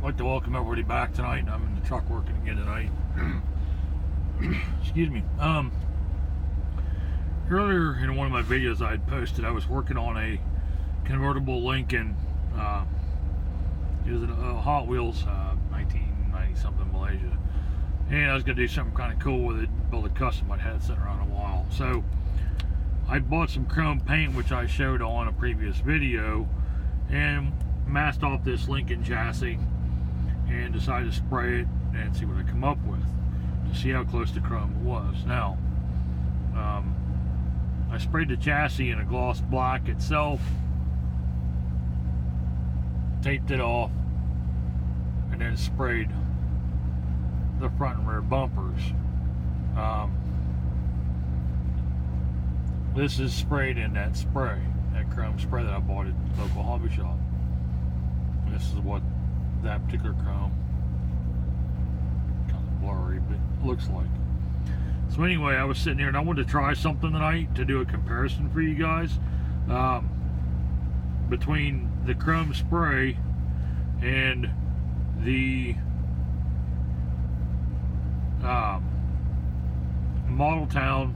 I'd like to welcome everybody back tonight. I'm in the truck working again tonight. Excuse me. Earlier in one of my videos I had posted, I was working on a convertible Lincoln. It was a Hot Wheels 1990 something Malaysia, and I was gonna do something kind of cool with it, build a custom. I'd had it sitting around a while, so I bought some chrome paint, which I showed on a previous video, and masked off this Lincoln chassis and decided to spray it and see what I come up with to see how close to chrome it was. Now, I sprayed the chassis in a gloss black itself, taped it off, and then sprayed the front and rear bumpers. This is sprayed in that chrome spray that I bought at the local hobby shop. And this is what that particular chrome, kind of blurry, but looks like. So anyway, I was sitting here and I wanted to try something tonight to do a comparison for you guys between the chrome spray and the Model Town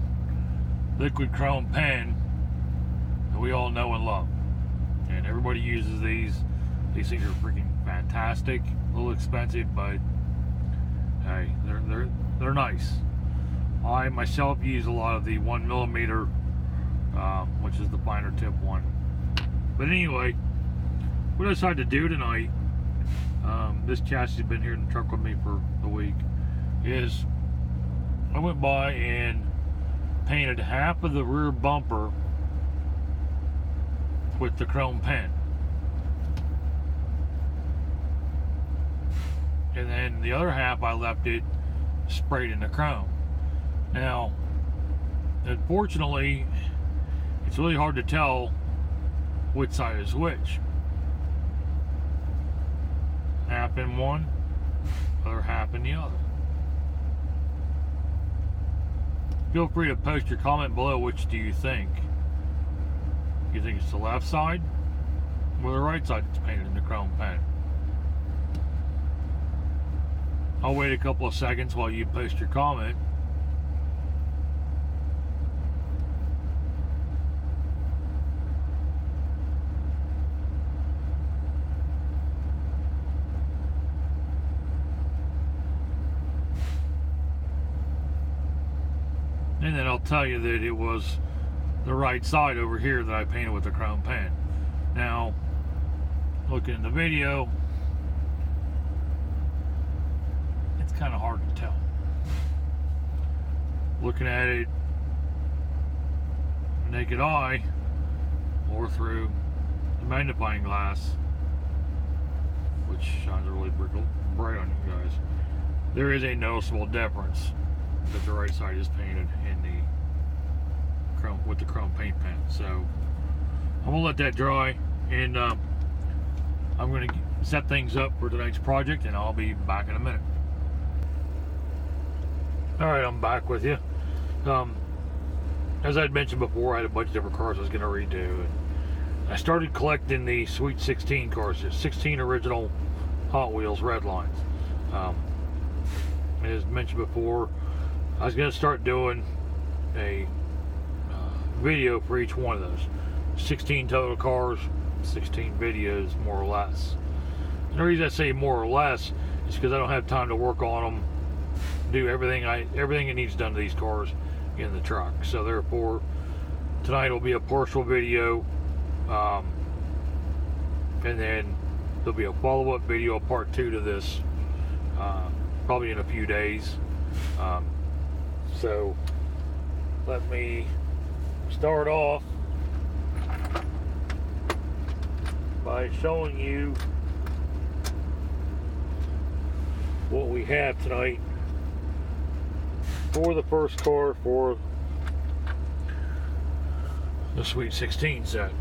liquid chrome pen that we all know and love, and everybody uses these. These things are freaking fantastic. A little expensive, but hey, they're nice. I myself use a lot of the 1mm, which is the finer tip one. But anyway, what I decided to do tonight, this chassis has been here in the truck with me for a week, is I went by and painted half of the rear bumper with the chrome pen, and then the other half I left it sprayed in the chrome. Now, unfortunately, it's really hard to tell which side is which. Half in one, other half in the other. Feel free to post your comment below. Which do you think? You think it's the left side or the right side that's painted in the chrome pen? I'll wait a couple of seconds while you post your comment. And then I'll tell you that it was the right side over here that I painted with the chrome pen. Now, looking in the video, it's kind of hard to tell. Looking at it naked eye or through the magnifying glass, which shines really bright on you guys, there is a noticeable difference that the right side is painted in the chrome with the chrome paint pen. So I'm gonna let that dry, and I'm gonna set things up for tonight's project, and I'll be back in a minute. All right, I'm back with you. As I'd mentioned before, I had a bunch of different cars I was gonna redo, and I started collecting the Sweet 16 cars, 16 original Hot Wheels Redlinez. As mentioned before, I was going to start doing a video for each one of those. 16 total cars, 16 videos, more or less. And the reason I say more or less is because I don't have time to work on them, do everything that needs done to these cars in the truck. So therefore, tonight will be a partial video, and then there'll be a follow-up video, part 2 to this, probably in a few days. So let me start off by showing you what we have tonight for the first car for the Sweet 16 set.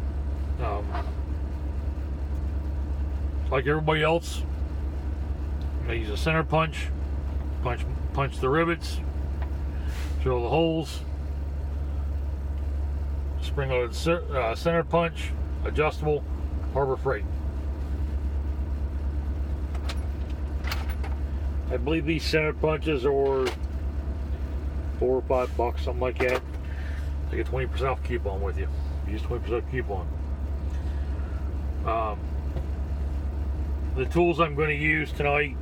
Like everybody else, I use a center punch the rivets, drill the holes, spring-loaded center punch, adjustable, Harbor Freight. I believe these center punches are $4 or $5, something like that. I get 20% off coupon with you. Use 20% coupon. The tools I'm going to use tonight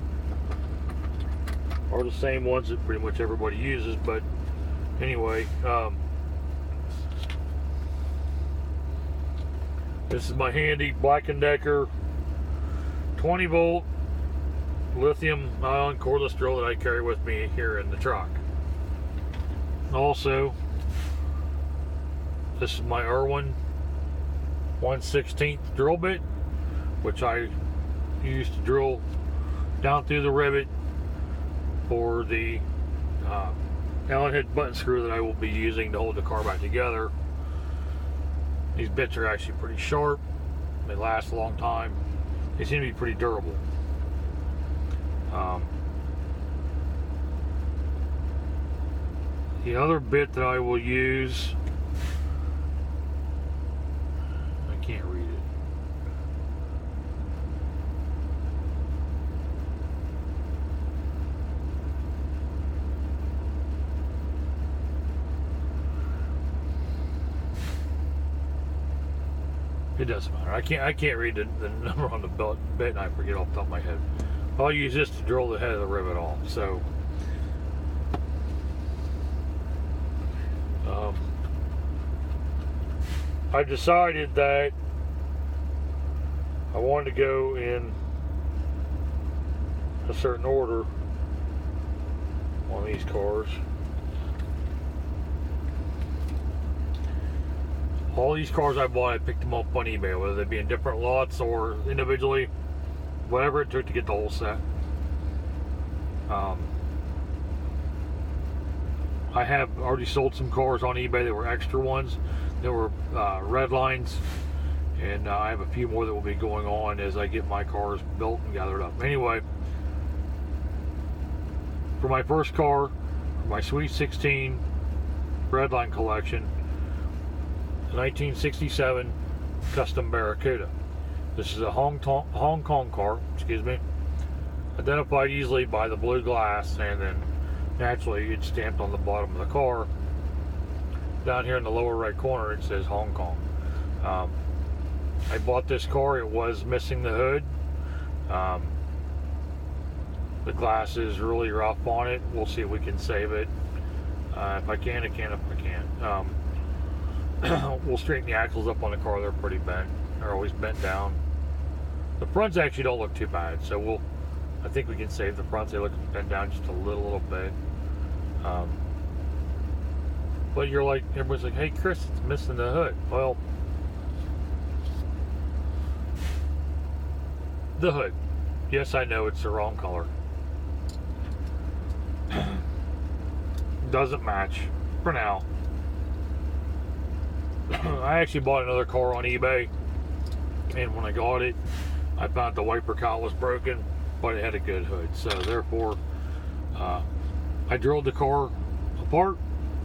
are the same ones that pretty much everybody uses, but anyway, this is my handy Black & Decker 20 volt lithium ion cordless drill that I carry with me here in the truck. Also, this is my Irwin 1/16 drill bit, which I use to drill down through the rivet for the Allen head button screw that I will be using to hold the car back together. These bits are actually pretty sharp. They last a long time. They seem to be pretty durable. The other bit that I will use, I can't read it. It doesn't matter. I can't read the number on the bit, and I forget off the top of my head. I'll use this to drill the head of the rivet off. So, I decided that I wanted to go in a certain order on these cars. All these cars I bought, I picked them up on eBay, whether they be in different lots or individually, whatever it took to get the whole set. I have already sold some cars on eBay that were extra ones. There were Redlines, and I have a few more that will be going on as I get my cars built and gathered up. Anyway, for my first car, for my Sweet 16 Redline collection, the 1967 custom Barracuda. This is a Hong Kong car, excuse me, identified easily by the blue glass, and then naturally it's stamped on the bottom of the car. Down here in the lower right corner it says Hong Kong. I bought this car, it was missing the hood. The glass is really rough on it. We'll see if we can save it. If I can, I can. If I can't, we'll straighten the axles up on the car. They're pretty bent. They're always bent down. The fronts actually don't look too bad, so I think we can save the fronts. They look bent down just a little bit. But you're like, everybody's like, hey Chris, it's missing the hood. Well, the hood. Yes, I know it's the wrong color. Doesn't match for now. I actually bought another car on eBay, and when I got it, I found the wiper cowl was broken, but it had a good hood. So therefore, I drilled the car apart,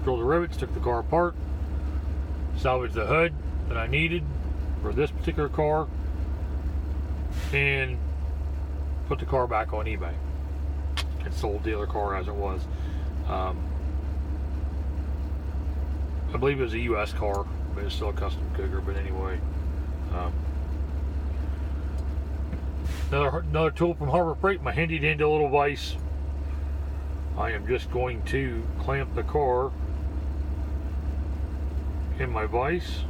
drilled the rivets, took the car apart, salvaged the hood that I needed for this particular car, and put the car back on eBay and sold the other car as it was. I believe it was a US car, but it's still a custom Cougar. But anyway, another tool from Harbor Freight, my handy dandy little vise. I am just going to clamp the car in my vise.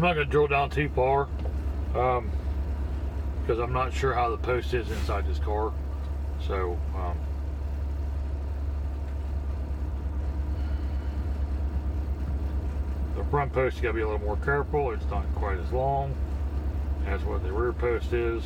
not going to drill down too far because I'm not sure how the post is inside this car. So the front post, you got to be a little more careful. It's not quite as long as what the rear post is.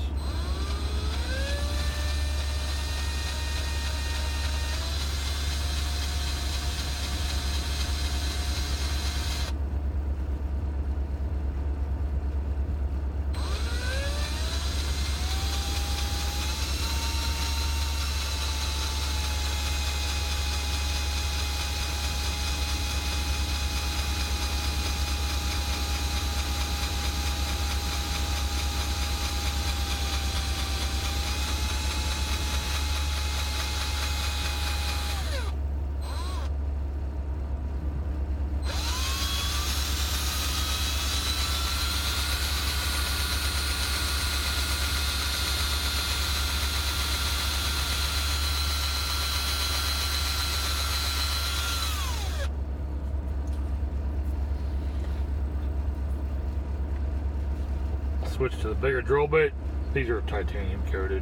Switch to the bigger drill bit. These are titanium coated.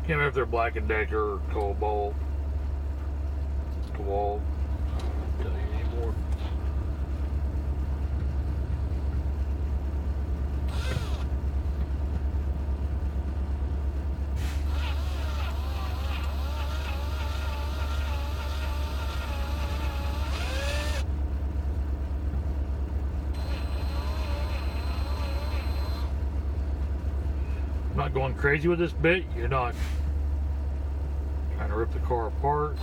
Can't remember if they're Black & Decker or Cobalt. DeWalt. I don't tell you anymore. Not going crazy with this bit. You're not trying to rip the car apart.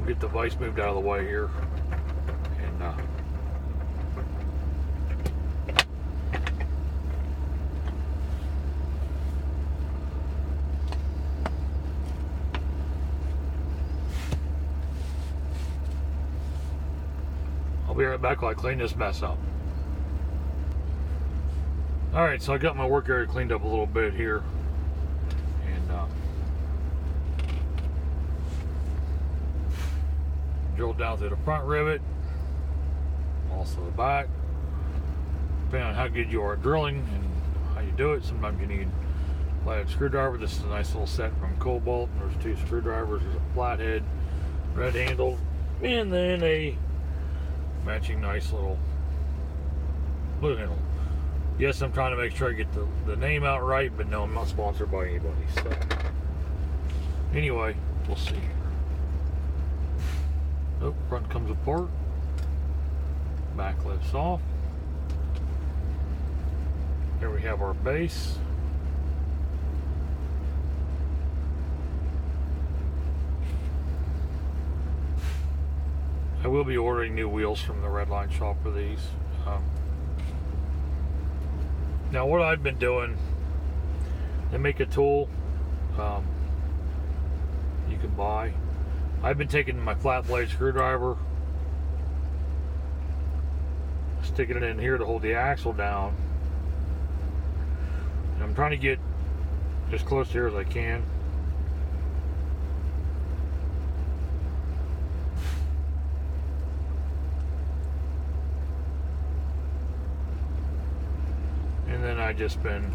Get the vise moved out of the way here, and I'll be right back while I clean this mess up. Alright, so I got my work area cleaned up a little bit here, and drilled down through the front rivet, also the back. Depending on how good you are at drilling and how you do it, sometimes you need a flathead screwdriver. This is a nice little set from Cobalt. There's two screwdrivers. There's a flathead, red handled, and then a matching nice little blue handle. Yes, I'm trying to make sure I get the name out right, but no, I'm not sponsored by anybody. So anyway, we'll see. Oh, front comes apart, back lifts off. Here we have our base. I will be ordering new wheels from the Redline shop for these. Now what I've been doing, they make a tool you can buy. I've been taking my flat blade screwdriver, sticking it in here to hold the axle down. And I'm trying to get as close to here as I can. And then I just been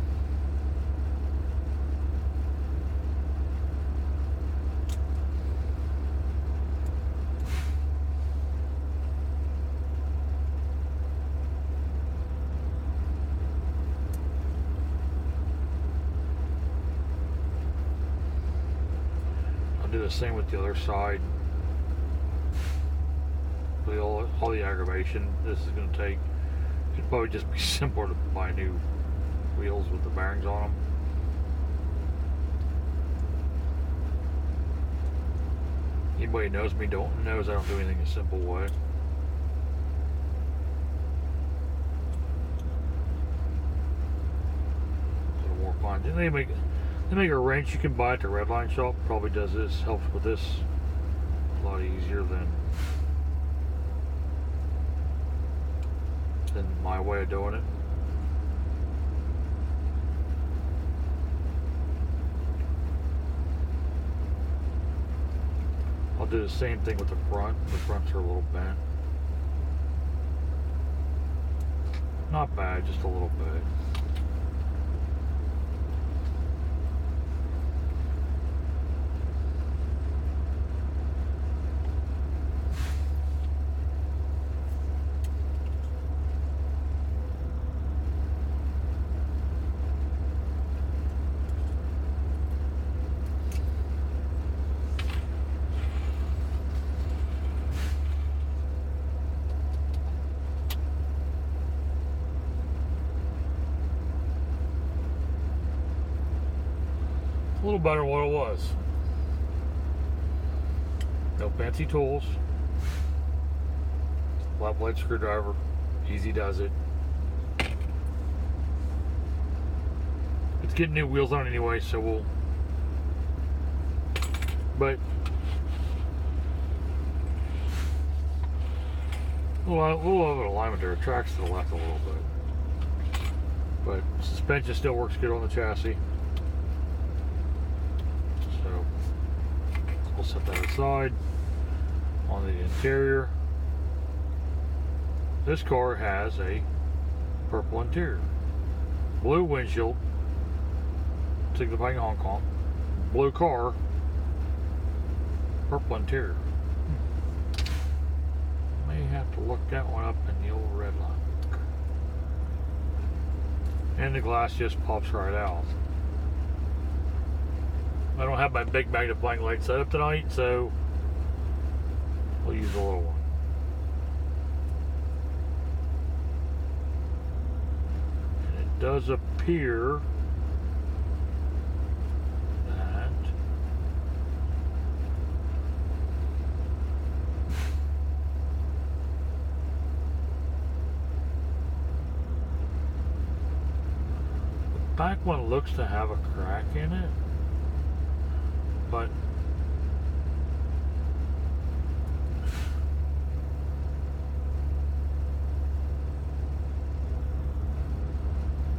do the same with the other side. All the aggravation this is going to take It'd probably just be simpler to buy new wheels with the bearings on them. Anybody knows me knows I don't do anything a simple way. A little more fine. They make a wrench you can buy at the Redline shop. Probably does this, helps with this a lot easier than my way of doing it. I'll do the same thing with the front. The fronts are a little bent. Not bad, just a little bit. A little better than what it was. No fancy tools. Flat blade screwdriver. Easy does it. It's getting new wheels on it anyway, so we'll. But a little of an alignment there. It tracks to the left a little bit. But suspension still works good on the chassis. So we'll set that aside. On the interior, this car has a purple interior, blue windshield, signifying Hong Kong, blue car, purple interior. May have to look that one up in the old Redline. And the glass just pops right out. I don't have my big magnifying light set up tonight, so we'll use a little one. And it does appear that the back one looks to have a crack in it, but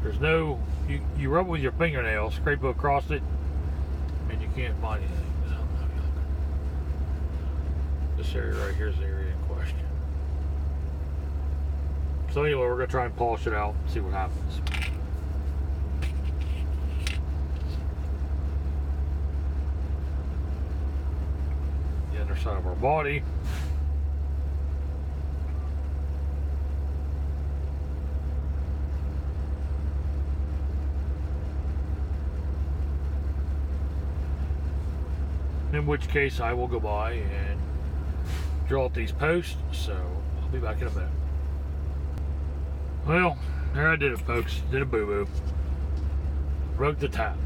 there's no, you rub it with your fingernail, scrape it across it, and you can't find anything. This area right here is the area in question. So anyway, we're going to try and polish it out and see what happens. The underside of our body. In which case I will go by and drill up these posts, so I'll be back in a minute. Well, there I did it, folks. Did a boo-boo. Broke the tap.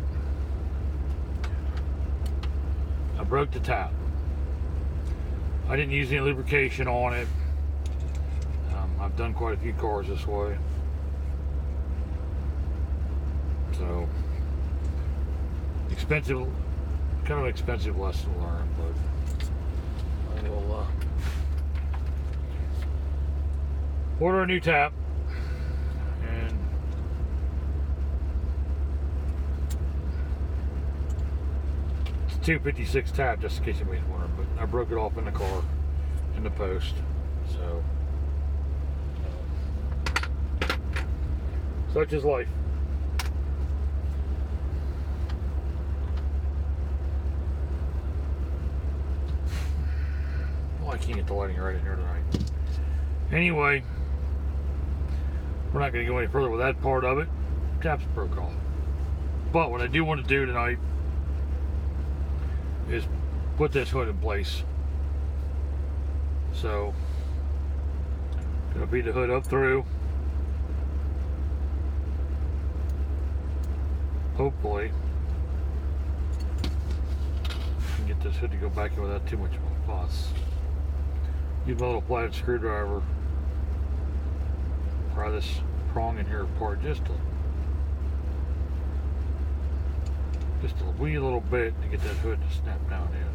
I broke the tap. I didn't use any lubrication on it. I've done quite a few cars this way. So, expensive, kind of an expensive lesson to learn, but I will order a new tap, and it's a 256 tap, just in case anybody's wondering, but I broke it off in the car, in the post, so such is life. I can't get the lighting right in here tonight. Anyway, we're not going to go any further with that part of it. Taps broke off. But what I do want to do tonight is put this hood in place. So, going to feed the hood up through. hopefully I can get this hood to go back in without too much of a fuss. Use my little flathead screwdriver. Pry this prong in here apart just a wee little bit to get that hood to snap down in.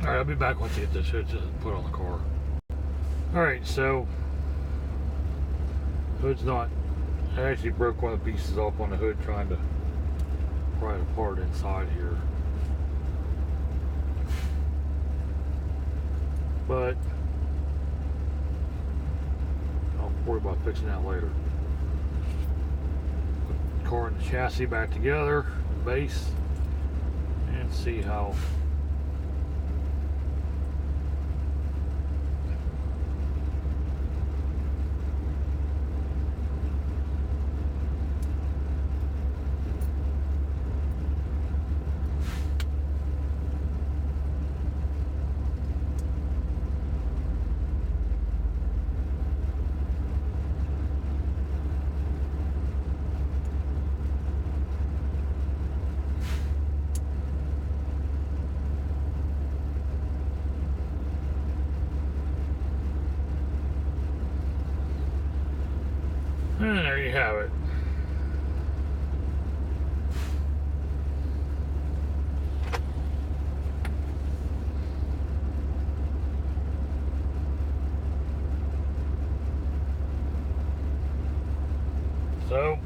Alright, I'll be back once I get this hood put on the car. Alright, so hood's not, I actually broke one of the pieces off on the hood trying to pry it apart inside here. But I'll worry about fixing that later. Put the car and the chassis back together, the base, and see how and there you have it. So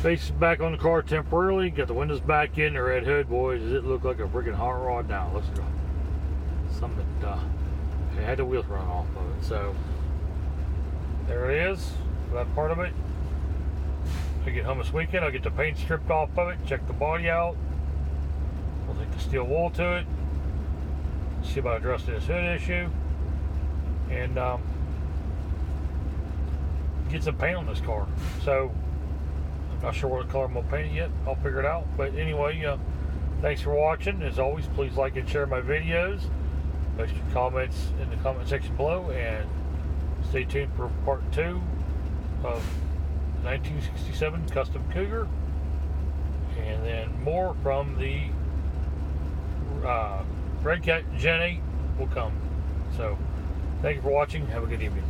Base is back on the car temporarily. Got the windows back in. The red hood, boys. Does it look like a freaking hot rod now? Let's go. Something I had the wheels run off of it. So there it is. That part of it. I get home this weekend. I'll get the paint stripped off of it. Check the body out. We'll take the steel wool to it. See about addressing this hood issue. And get some paint on this car. So I'm not sure what color I'm going to paint it yet. I'll figure it out. But anyway, thanks for watching. As always, please like and share my videos. Post your comments in the comment section below. And stay tuned for part 2 of 1967 Custom Cougar. And then more from the Red Cat Gen 8 will come. So thank you for watching. Have a good evening.